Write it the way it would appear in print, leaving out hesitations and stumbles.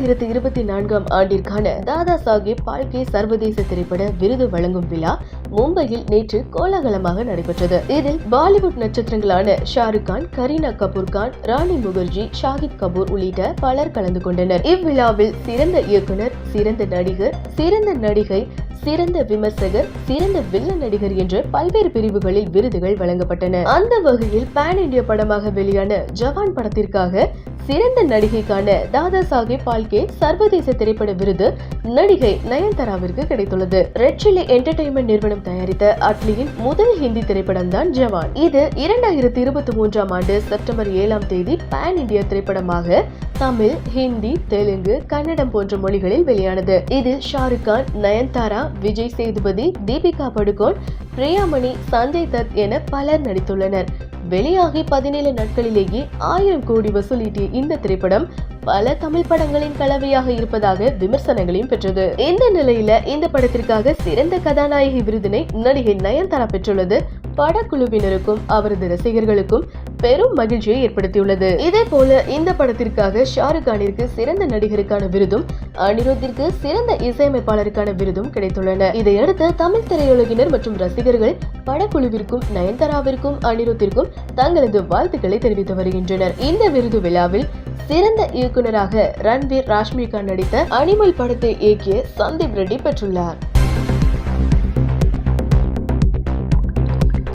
2024 ஆண்டிற்கான தாதா சாஹேப் பால்கே சர்வதேச திரைப்பட விருது வழங்கும் விழா மும்பையில் நேற்று கோலாகலமாக நடைபெற்றது. இதில் பாலிவுட் நட்சத்திரங்களான ஷாருக் கான், கரீனா கபூர் கான், ராணி முகர்ஜி, ஷாஹித் கபூர் உள்ளிட்ட பலர் கலந்து கொண்டனர். இவ்விழாவில் சிறந்த இயக்குனர், சிறந்த நடிகர், சிறந்த நடிகை, சிறந்த விமர்சகர், சிறந்த வில்லன் நடிகர் என்று பல்வேறு பிரிவுகளில் விருதுகள் வழங்கப்பட்டன. அந்த வகையில் பேன் இந்தியா படமாக வெளியான ஜவான் படத்திற்காக சிறந்த நடிகைக்கான தாதா சாஹேப் பால்கே சர்வதேச திரைப்பட விருது நடிகை நயன்தாராவிற்கு கிடைத்துள்ளது. ரெட் சில்லி என்டர்டெயின்மெண்ட் நிறுவனம் தயாரித்த அட்லியின் முதல் ஹிந்தி திரைப்படம் தான் ஜவான். இது 2023 ஆண்டு செப்டம்பர் 7 தேதி பேன் இந்தியா திரைப்படமாக தமிழ், ஹிந்தி, தெலுங்கு, கன்னடம் போன்ற மொழிகளில் வெளியானது. இதில் ஷாருக் கான், நயன்தாரா, விஜய் சேதுபதி, தீபிகா படுகோன், பிரியாமணி, சஞ்சய் தத் என பலர் நடித்துள்ளனர். வெளியாகி 17 நாட்களிலேயே 1000 கோடி வசூலிட்டிய இந்த திரைப்படம் பல தமிழ் படங்களின் கலவையாக இருப்பதாக விமர்சனங்களையும் பெற்றது. இந்த நிலையில இந்த படத்திற்காக சிறந்த கதாநாயகி விருதினை நடிகை நயன்தாரா பெற்றுள்ளது படக்குழுவினருக்கும் அவரது ரசிகர்களுக்கும் பெரும் மகிழ்ச்சியை ஏற்படுத்தியுள்ளது. இதே போல இந்த படத்திற்காக ஷாருக் கானிற்கு சிறந்த நடிகருக்கான விருதும், அனிருத்திற்கு சிறந்த இசையமைப்பாளருக்கான விருதும் கிடைத்துள்ளன. இதையடுத்து தமிழ் திரையுலகினர் மற்றும் ரசிகர்கள் படக்குழுவிற்கும் நயன்தாராவிற்கும் அனிருத்திற்கும் தங்களது வாழ்த்துக்களை தெரிவித்து வருகின்றனர். இந்த விருது விழாவில் சிறந்த இயக்குனராக ரன்வீர் ராஷ்மிகா நடித்த அனிமல் படத்தை இயக்கிய சந்தீப் ரெட்டி பெற்றுள்ளார்.